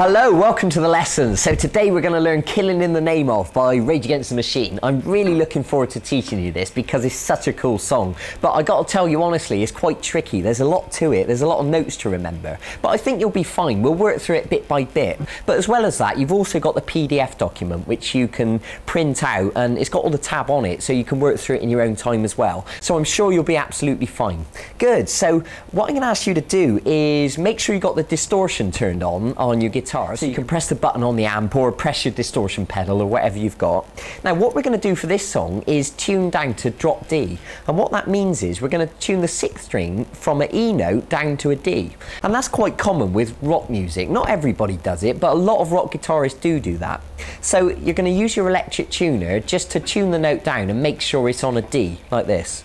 Hello, welcome to the lesson. So today we're going to learn Killing in the Name Of by Rage Against the Machine. I'm really looking forward to teaching you this because it's such a cool song. But I got to tell you honestly, it's quite tricky. There's a lot to it. There's a lot of notes to remember. But I think you'll be fine. We'll work through it bit by bit. But as well as that, you've also got the PDF document which you can print out, and it's got all the tab on it so you can work through it in your own time as well. So I'm sure you'll be absolutely fine. Good. So what I'm going to ask you to do is make sure you got the distortion turned on your guitar. So you can press the button on the amp or press your distortion pedal or whatever you've got. Now what we're going to do for this song is tune down to drop D, and what that means is we're going to tune the 6th string from an E note down to a D, and that's quite common with rock music. Not everybody does it, but a lot of rock guitarists do that. So you're going to use your electric tuner just to tune the note down and make sure it's on a D like this.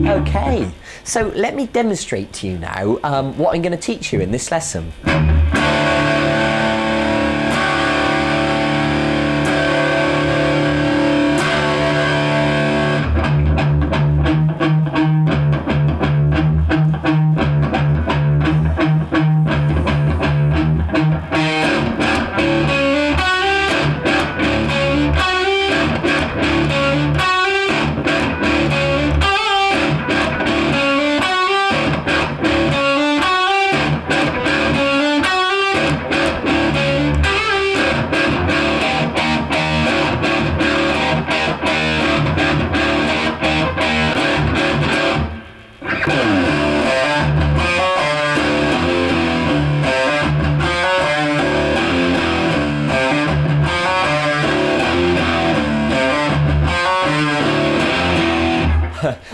Okay, so let me demonstrate to you now what I'm going to teach you in this lesson.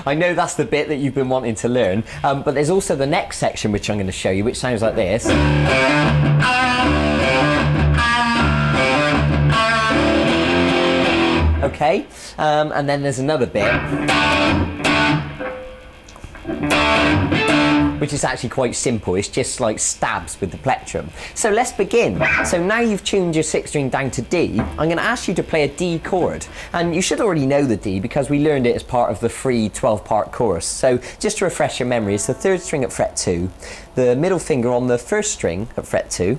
I know that's the bit that you've been wanting to learn, but there's also the next section which I'm going to show you, which sounds like this. Okay, and then there's another bit which is actually quite simple. It's just like stabs with the plectrum. So let's begin. So now you've tuned your 6th string down to D, I'm going to ask you to play a D chord. And you should already know the D because we learned it as part of the free 12-part course. So just to refresh your memory, it's the 3rd string at fret 2, the middle finger on the 1st string at fret 2,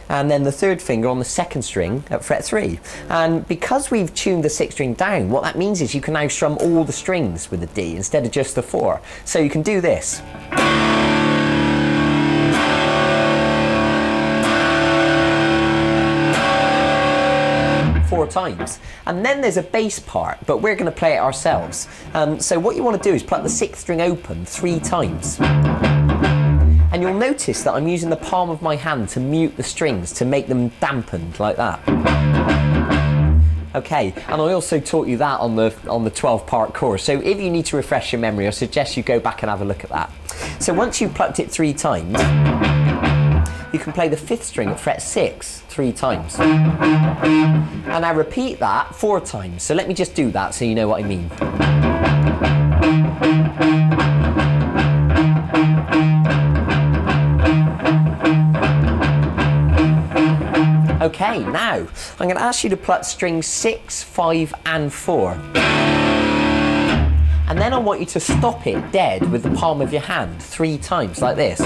and then the 3rd finger on the 2nd string at fret 3. And because we've tuned the 6th string down, what that means is you can now strum all the strings with the D instead of just the 4. So you can do this. 4 times, and then there's a bass part, but we're going to play it ourselves. So what you want to do is pluck the 6th string open 3 times, and you'll notice that I'm using the palm of my hand to mute the strings to make them dampened like that. Okay, and I also taught you that on the 12-part course, so if you need to refresh your memory, I suggest you go back and have a look at that. So once you've plucked it 3 times, you can play the 5th string at fret 6 3 times. And I repeat that 4 times. So let me just do that so you know what I mean. Okay, now I'm going to ask you to pluck strings 6, 5 and 4. And then I want you to stop it dead with the palm of your hand 3 times like this.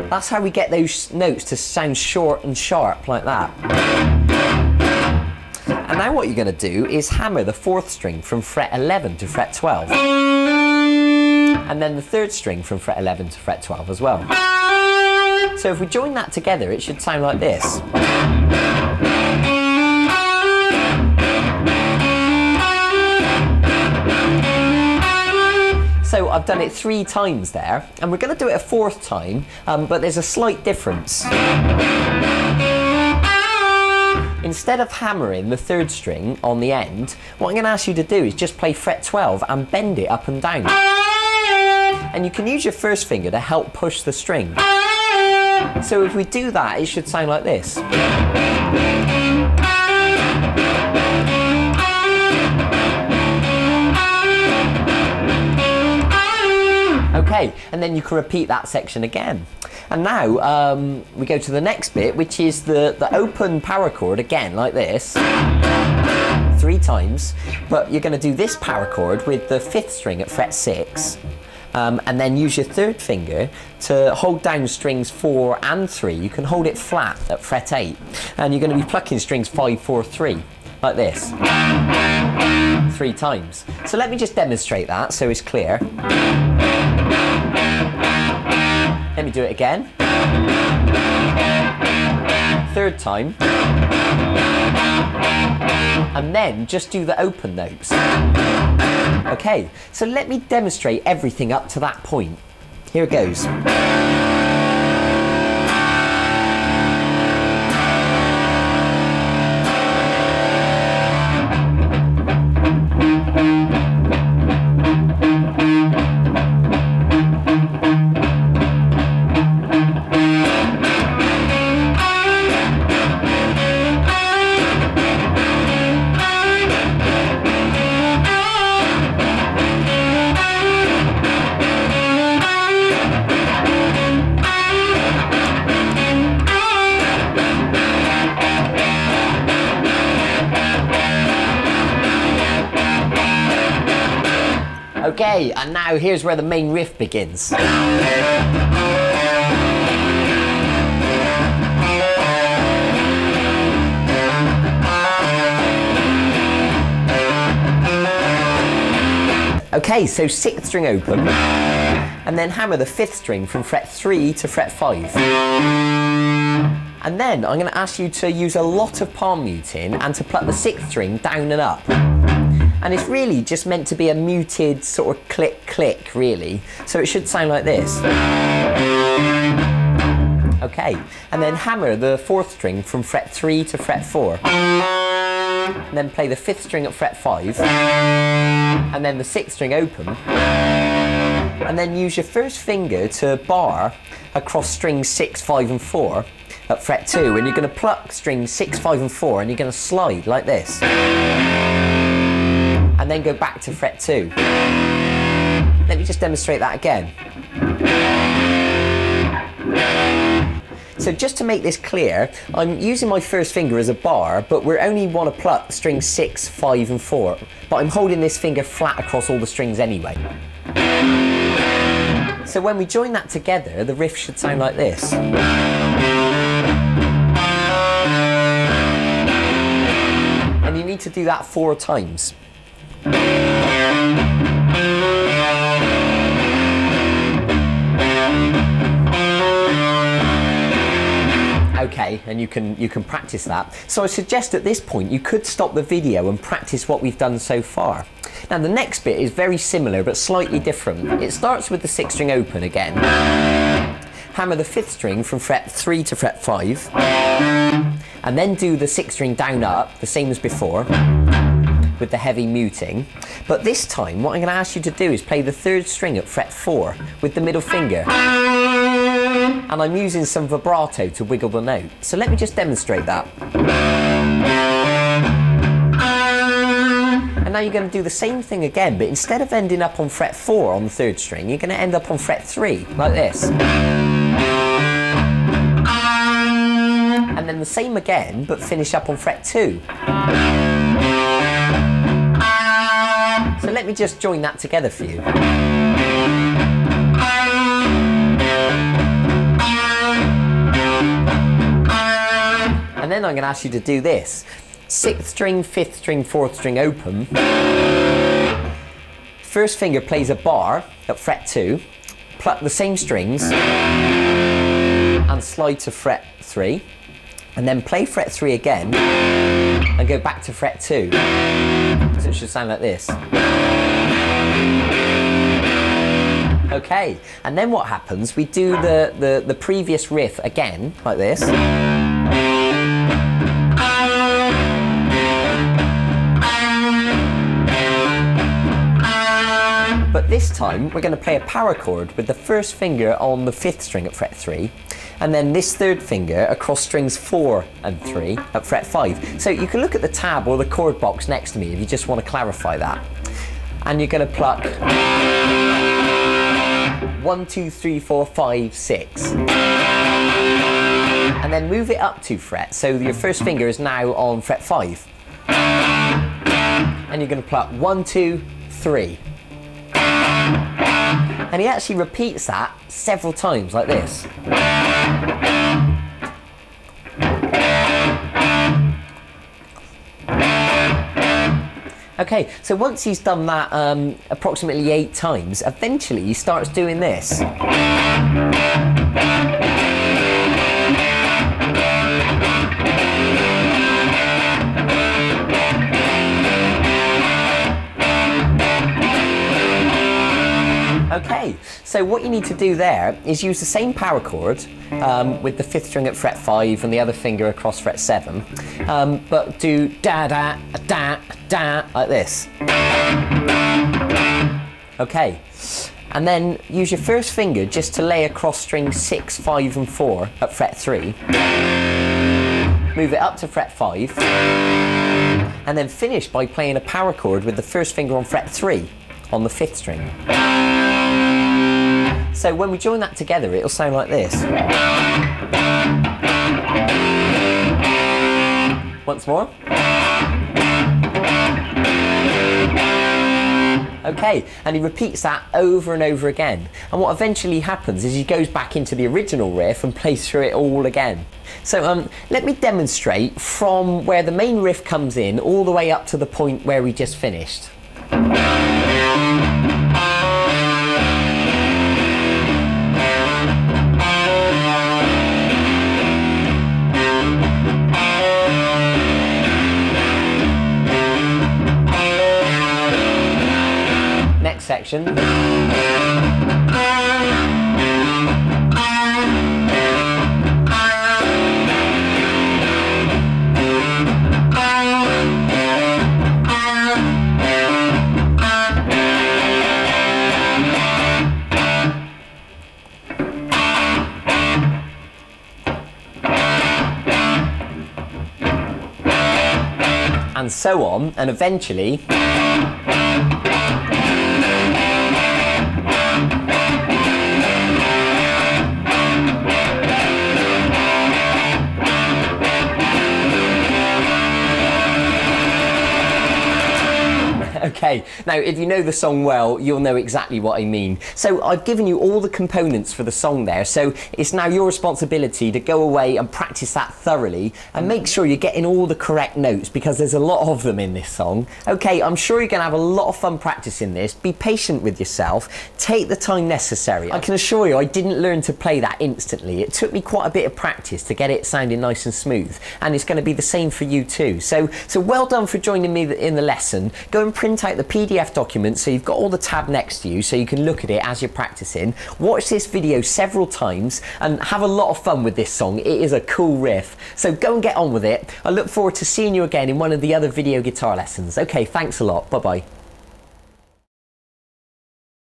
That's how we get those notes to sound short and sharp like that. And now what you're going to do is hammer the 4th string from fret 11 to fret 12. And then the 3rd string from fret 11 to fret 12 as well. So if we join that together, it should sound like this. So I've done it 3 times there, and we're going to do it a 4th time, but there's a slight difference. Instead of hammering the 3rd string on the end, what I'm going to ask you to do is just play fret 12 and bend it up and down. And you can use your 1st finger to help push the string. So if we do that, it should sound like this. Okay, and then you can repeat that section again. And now we go to the next bit, which is the open power chord again, like this. 3 times, but you're going to do this power chord with the 5th string at fret 6, and then use your 3rd finger to hold down strings 4 and 3. You can hold it flat at fret 8, and you're going to be plucking strings 5, 4, 3, like this, 3 times. So let me just demonstrate that so it's clear. Let me do it again. 3rd time. And then just do the open notes. Okay, so let me demonstrate everything up to that point. Here it goes. Okay, and now here's where the main riff begins. Okay, so 6th string open, and then hammer the 5th string from fret 3 to fret 5. And then I'm going to ask you to use a lot of palm muting and to pluck the 6th string down and up. And it's really just meant to be a muted sort of click click, really. So it should sound like this. Okay, and then hammer the 4th string from fret 3 to fret 4. And then play the 5th string at fret 5. And then the 6th string open. And then use your 1st finger to bar across strings 6, 5 and 4 at fret 2. And you're going to pluck strings 6, 5 and 4 and you're going to slide like this. And then go back to fret 2. Let me just demonstrate that again. So just to make this clear, I'm using my 1st finger as a bar, but we only want to pluck strings 6, 5 and 4. But I'm holding this finger flat across all the strings anyway. So when we join that together, the riff should sound like this. And you need to do that 4 times. Okay, and you can practice that. So I suggest at this point you could stop the video and practice what we've done so far. Now the next bit is very similar but slightly different. It starts with the 6th string open again. Hammer the 5th string from fret 3 to fret 5. And then do the 6th string down up, the same as before, with the heavy muting. But this time what I'm going to ask you to do is play the 3rd string at fret 4 with the middle finger. And I'm using some vibrato to wiggle the note. So let me just demonstrate that. And now you're going to do the same thing again, but instead of ending up on fret 4 on the 3rd string, you're going to end up on fret 3, like this. And then the same again, but finish up on fret 2. So let me just join that together for you. And then I'm going to ask you to do this. 6th string, 5th string, 4th string open. 1st finger plays a bar at fret 2. Pluck the same strings and slide to fret 3. And then play fret 3 again and go back to fret 2. So it should sound like this. Okay, and then what happens, we do the previous riff again, like this. But this time we're going to play a power chord with the 1st finger on the 5th string at fret 3, and then this 3rd finger across strings 4 and 3 at fret 5. So you can look at the tab or the chord box next to me if you just want to clarify that. And you're going to pluck 1, 2, 3, 4, 5, 6. And then move it up 2 frets, so your 1st finger is now on fret 5. and you're going to pluck 1, 2, 3. And he actually repeats that several times like this. Okay, so once he's done that approximately 8 times, eventually he starts doing this. Okay, so what you need to do there is use the same power chord with the 5th string at fret 5 and the other finger across fret 7, but do da da da da like this. Okay, and then use your first finger just to lay across strings 6, 5 and 4 at fret 3. Move it up to fret 5, and then finish by playing a power chord with the first finger on fret 3 on the 5th string. So when we join that together, it'll sound like this. Once more. Okay, and he repeats that over and over again. And what eventually happens is he goes back into the original riff and plays through it all again. So let me demonstrate from where the main riff comes in all the way up to the point where we just finished. Next section. And so on, and eventually Okay, now if you know the song well, you'll know exactly what I mean. So I've given you all the components for the song there, so it's now your responsibility to go away and practice that thoroughly and make sure you're getting all the correct notes, because there's a lot of them in this song. Okay, I'm sure you're going to have a lot of fun practicing this. Be patient with yourself, take the time necessary. I can assure you I didn't learn to play that instantly. It took me quite a bit of practice to get it sounding nice and smooth, and it's going to be the same for you too. So well done for joining me in the lesson. Go and print out the PDF document so you've got all the tab next to you so you can look at it as you're practicing. Watch this video several times and have a lot of fun with this song. It is a cool riff. So go and get on with it. I look forward to seeing you again in one of the other video guitar lessons. Okay, thanks a lot. Bye bye.